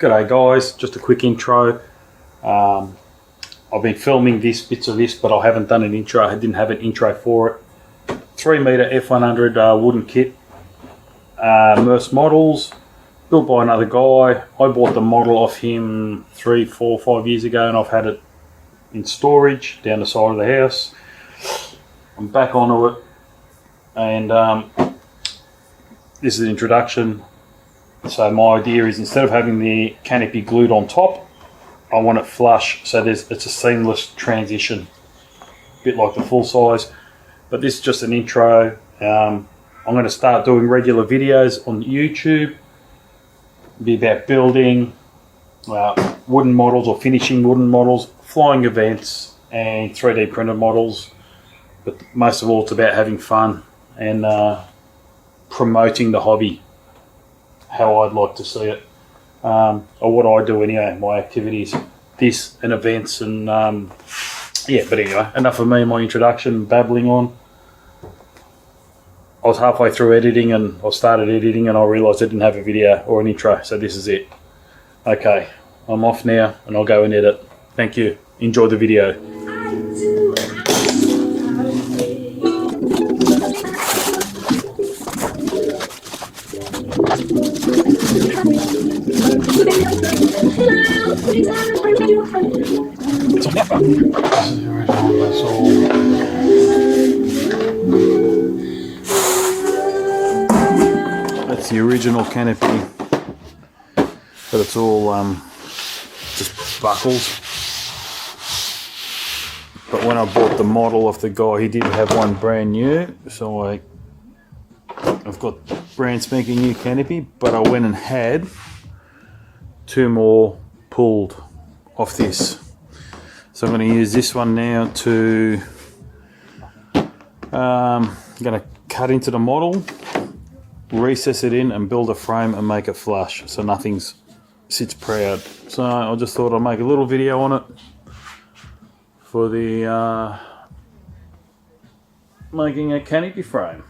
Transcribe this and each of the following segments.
G'day guys, just a quick intro. I've been filming bits of this, but I haven't done an intro. I didn't have an intro for it. 3 Micre F-100 wooden kit. Micre Models, built by another guy. I bought the model off him 3, 4, 5 years ago, and I've had it in storage down the side of the house. I'm back onto it, and this is an introduction. So my idea is, instead of having the canopy glued on top, I want it flush, so it's a seamless transition, a bit like the full size. But this is just an intro. I'm going to start doing regular videos on YouTube. It'll be about building wooden models or finishing wooden models, flying events and 3D printed models. But most of all, it's about having fun and promoting the hobby, how I'd like to see it, or what I do anyway, my activities, this and events, and yeah. But anyway, enough of me, my introduction, babbling on. I was halfway through editing, and I started editing, and I realised I didn't have a video or an intro, so this is it. Okay, I'm off now, and I'll go and edit. Thank you. Enjoy the video. That's the original canopy, but it's all just buckles. But when I bought the model off the guy, he did have one brand new, so I've got brand spanking new canopy, but I went and had 2 more pulled off this. So I'm going to use this one now to I'm going to cut into the model, recess it in and build a frame and make it flush so nothing sits proud. So I just thought I'd make a little video on it for the making a canopy frame.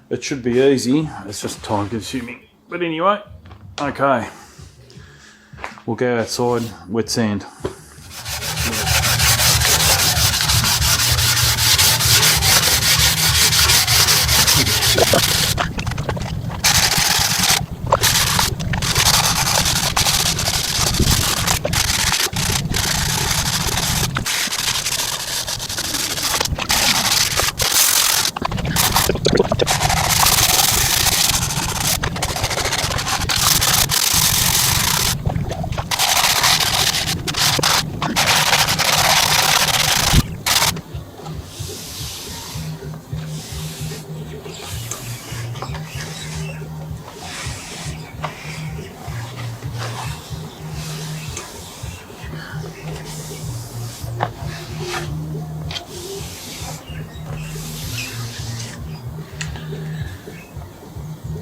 It should be easy, it's just time consuming. But anyway, okay, we'll go outside, wet sand.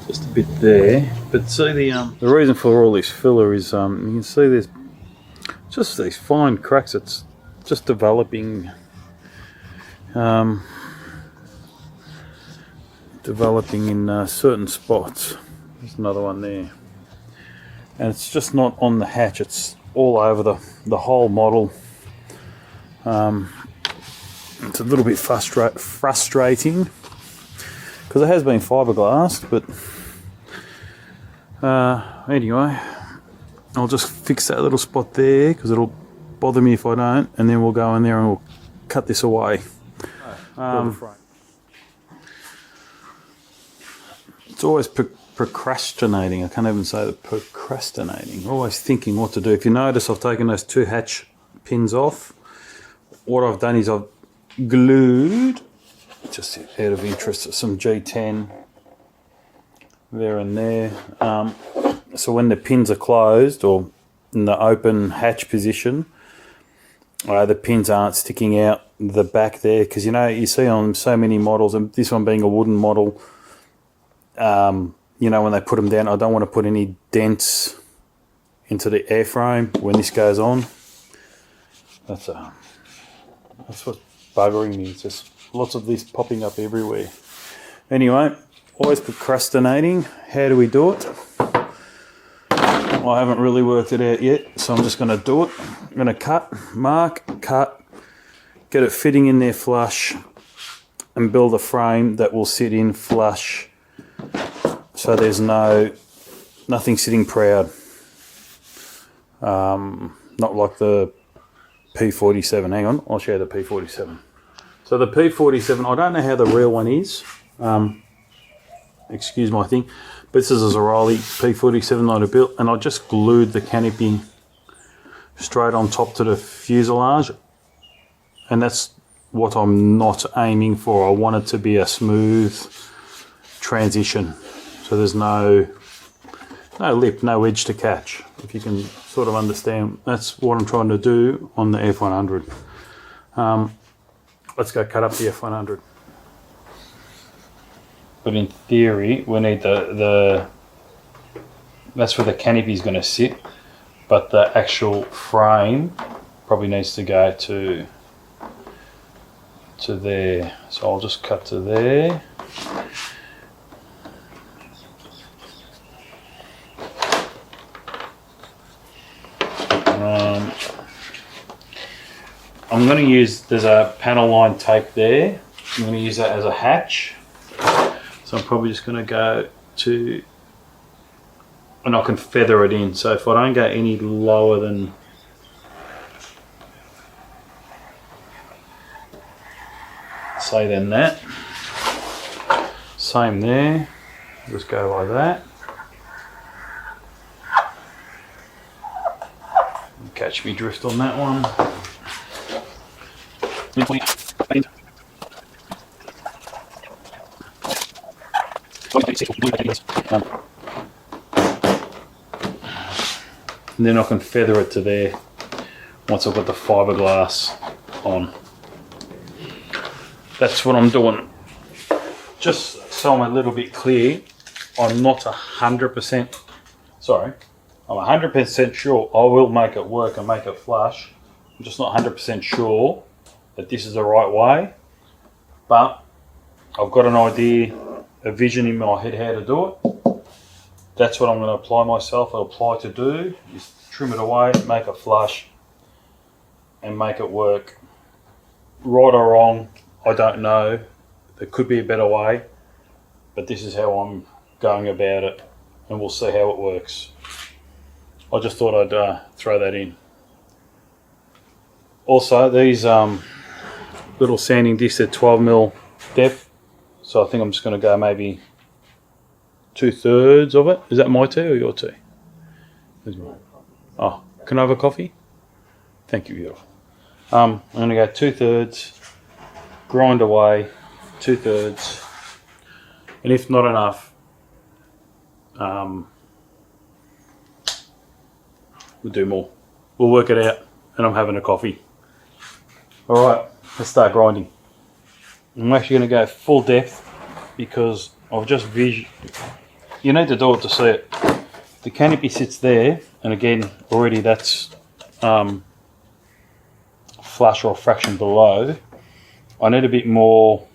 Just a bit there, but see the reason for all this filler is you can see there's just these fine cracks. It's just developing in certain spots. There's another one there, and it's just not on the hatch, it's all over the whole model. It's a little bit frustrating because it has been fiberglass, but anyway, I'll just fix that little spot there because it'll bother me if I don't, and then we'll go in there and we'll cut this away. It's always procrastinating. I can't even say that, procrastinating. Always thinking what to do. If you notice, I've taken those 2 hatch pins off. What I've done is I've glued, just out of interest, some G10 there and there. So when the pins are closed or in the open hatch position, the pins aren't sticking out the back there, because you see on so many models, and this one being a wooden model, when they put them down, I don't want to put any dents into the airframe when this goes on. That's what's buggering me. It's just lots of this popping up everywhere. Anyway, always procrastinating. How do we do it? I haven't really worked it out yet, so I'm just going to do it. I'm going to cut, get it fitting in there flush, and build a frame that will sit in flush, so there's nothing sitting proud. Not like the P47. Hang on, I'll show you the P47. So the P47, I don't know how the real one is. Excuse my thing. But this is a Zorali P47 that I built, and I just glued the canopy straight on top to the fuselage. And that's what I'm not aiming for. I want it to be a smooth transition. So there's no lip, no edge to catch. If you can sort of understand, that's what I'm trying to do on the F-100. Let's go cut up the F-100. But in theory, we need that's where the canopy is going to sit, but the actual frame probably needs to go to there. So I'll just cut to there. I'm going to use, there's a panel line tape there. I'm going to use that as a hatch. So I'm probably just going to go to, and I can feather it in. So if I don't go any lower than, say than that, same there, just go like that. Catch me drift on that one. And then I can feather it to there once I've got the fiberglass on. That's what I'm doing. Just so I'm a little bit clear, I'm not 100%, sorry, I'm 100% sure I will make it work and make it flush. I'm just not 100% sure that this is the right way, but I've got an idea, a vision in my head how to do it. That's what I'm going to apply myself. I'll apply to do is trim it away, make it flush, and make it work. Right or wrong, I don't know. There could be a better way, but this is how I'm going about it, and we'll see how it works. I just thought I'd throw that in. Also, these little sanding discs are 12mm depth, so I think I'm just going to go maybe 2/3 of it. Is that my tea or your tea? Oh, can I have a coffee? Thank you, beautiful. I'm going to go 2/3, grind away 2/3, and if not enough, we'll do more. We'll work it out, and I'm having a coffee. Alright, let's start grinding. I'm actually going to go full depth because I've just you need to do it to see it. The canopy sits there, and again, already that's flush or a fraction below. I need a bit more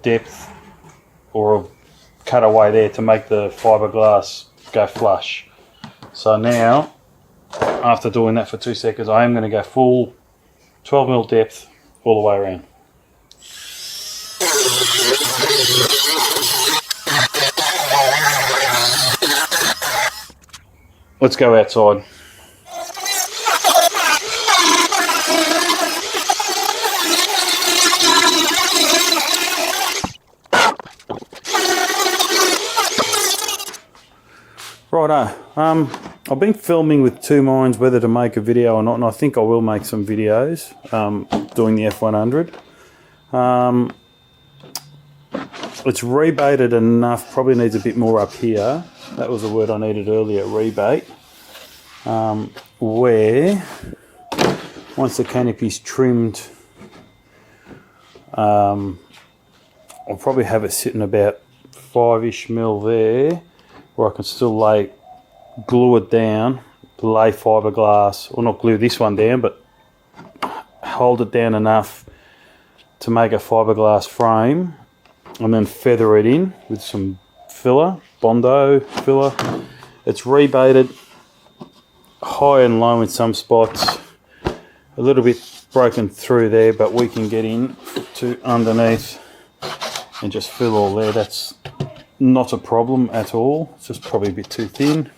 depth or a cutaway there to make the fiberglass go flush. So now, after doing that for 2 seconds, I am going to go full 12mm depth all the way around. Let's go outside. Righto, I've been filming with two minds whether to make a video or not, and I think I will make some videos doing the F-100. It's rebaited enough, probably needs a bit more up here. That was the word I needed earlier, rebate. Where, once the canopy's trimmed, I'll probably have it sitting about 5-ish mil there, where I can still glue it down, lay fiberglass, or not glue this one down, but hold it down enough to make a fiberglass frame, and then feather it in with some filler Bondo filler. It's rebated, high and low in some spots, a little bit broken through there, but we can get in to underneath and just fill all there. That's not a problem at all. It's just probably a bit too thin,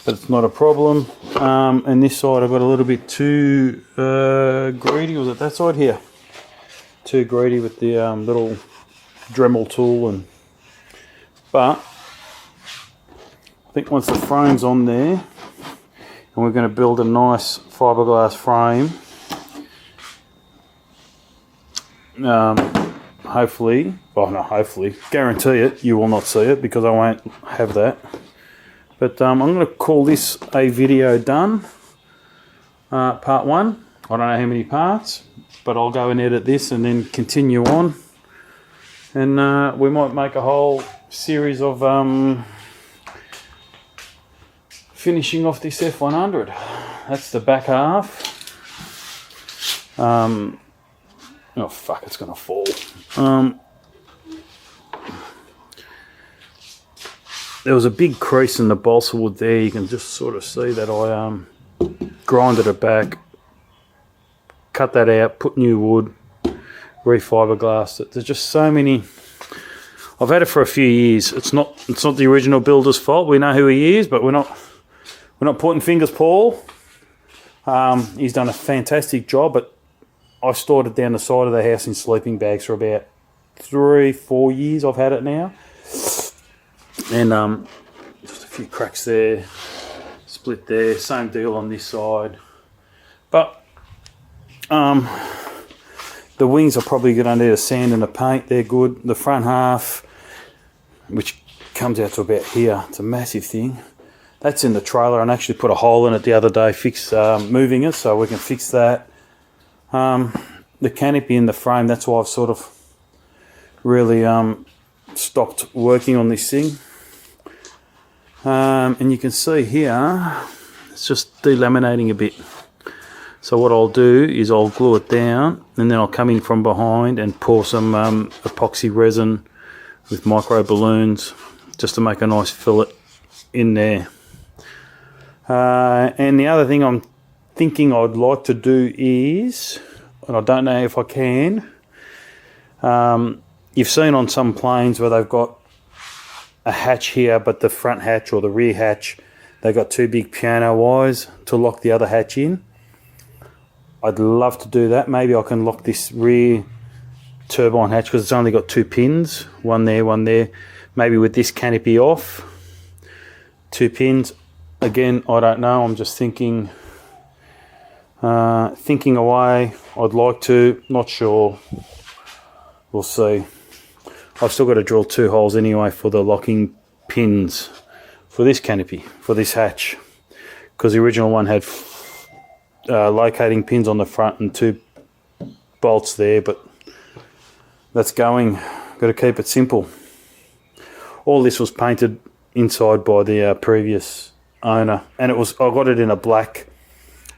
but it's not a problem. And this side I got a little bit too greedy. Was it that side here? Too greedy with the little Dremel tool, but I think once the frame's on there, and we're going to build a nice fiberglass frame, hopefully, well not hopefully, guarantee it, you will not see it because I won't have that. But I'm going to call this a video done, part 1. I don't know how many parts, but I'll go and edit this and then continue on. And we might make a whole series of finishing off this F-100. That's the back half. Oh fuck, it's gonna fall. There was a big crease in the balsa wood there. You can just sort of see that I grinded it back, cut that out, put new wood, re-fiberglassed it. There's just so many. I've had it for a few years. It's not the original builder's fault. We know who he is, but we're not pointing fingers, Paul. He's done a fantastic job, but I stored it down the side of the house in sleeping bags for about 3-4 years. I've had it now, and just a few cracks there, split there, same deal on this side. But the wings are probably going to need a sand and a paint. They're good. The front half, which comes out to about here, it's a massive thing. That's in the trailer, and actually put a hole in it the other day, fix moving it, so we can fix that. The canopy in the frame, that's why I've sort of really stopped working on this thing. And you can see here, it's just delaminating a bit. So what I'll do is I'll glue it down, and then I'll come in from behind and pour some epoxy resin with micro balloons just to make a nice fillet in there. And the other thing I'm thinking I'd like to do is, and I don't know if I can, you've seen on some planes where they've got a hatch here, but the front hatch or the rear hatch, they've got 2 big piano wires to lock the other hatch in. I'd love to do that. Maybe I can lock this rear turbine hatch because it's only got 2 pins, one there, one there. Maybe with this canopy off, 2 pins. Again, I don't know. I'm just thinking away. I'd like to, not sure. We'll see. I've still got to drill 2 holes anyway for the locking pins for this canopy, for this hatch, because the original one had locating pins on the front and 2 bolts there, but that's going. Got to keep it simple. All this was painted inside by the previous owner, and I got it in a black.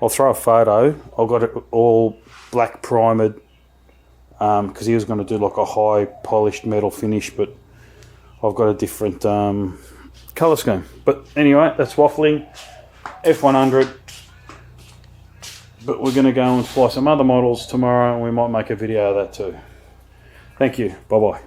I'll throw a photo. I got it all black primered because he was going to do like a high polished metal finish, but I've got a different colour scheme. But anyway, that's waffling. F-100. But we're going to go and fly some other models tomorrow, and we might make a video of that too. Thank you. Bye-bye.